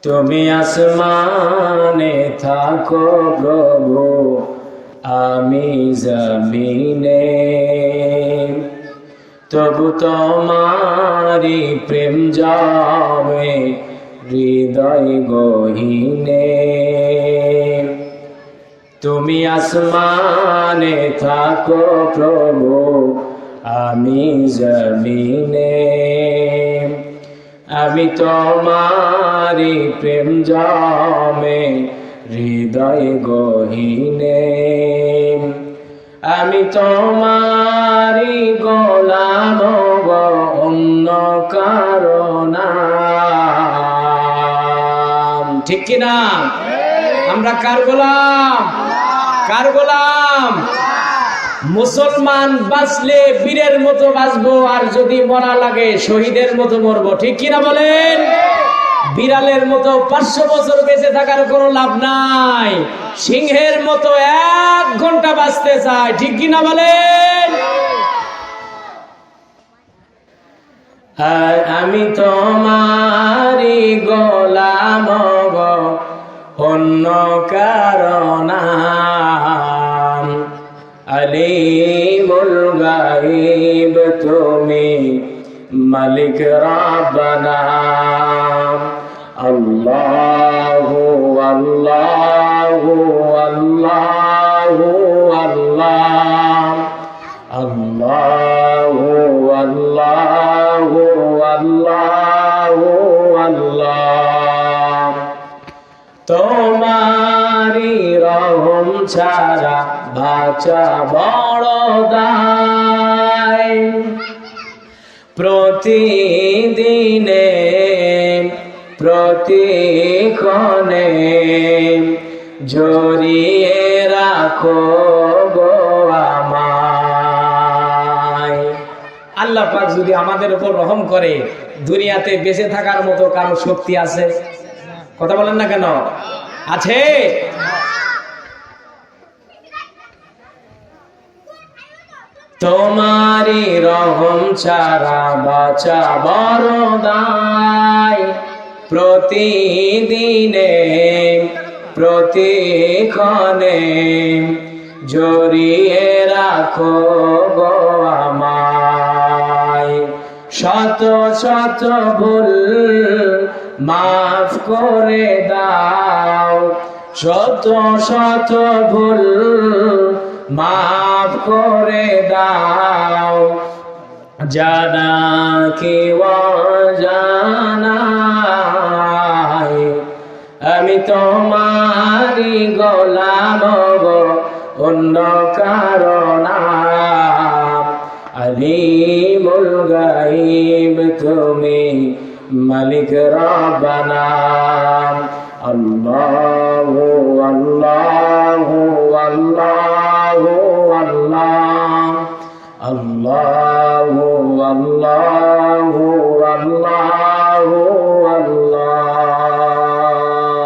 তুমি আসমানে থাকো প্রভু, আমি জমিনে, তবু তোমারি প্রেম জমে হৃদয় গহীনে। তুমি আসমানে থাকো প্রভু, আমি জমিনে, আমি তোমারি প্রেম জমে হৃদয় গহীনে। আমি তোমারি গোলাম গো, অন্য কারো না। ঠিক কিনা? আমরা কার গোলাম? কার গোলাম? মুসলমান বাঁচলে বীরের মতো বাঁচবো, আর যদি মরা লাগে শহীদের মতো মরবো। ঠিক কিনা বলেন? বিড়ালের মতো 500 বছর বেঁচে থাকার কোনো লাভ নাই, সিংহের মতো 1 ঘন্টা বাঁচতে চায়। ঠিক কিনা বলেন? আর আমি তোমারি গোলাম গো, অন্য কারণ আলিমুল গায়ব তুমি, মালিক রাব্বানা। আল্লাহু আল্লাহু আল্লাহু আল্লাহ, আল্লাহু আল্লাহু আল্লাহু আল্লাহ। তোমারি রহম ছাড়া বাঁচা বড় দায়, প্রতিদিনে প্রতিক্ষণে জড়িয়ে রাখো গো আমায়। আল্লাহ পাক যদি আমাদের উপর রহম করে, দুনিয়াতে বেঁচে থাকার মতো কারো শক্তি আছে? কথা বলেন না কেন? আছে? তোমারি রহম ছাড়া বাঁচা বড় দায়, প্রতিদিনে প্রতিক্ষণে জড়িয়ে রাখো গো আমায়। শত শত ভুল মাফ করে দাও, শত শত ভুল মাফ করে দাও, জানা কি অজানায়। আমি তোমারি গোলাম গো, অন্য কারণ আলিমুল গায়ব তুমি, মালিক রাব্বানা। আল্লাহু আল্লাহু আল্লাহু আল্লাহ, আল্লাহু আল্লাহ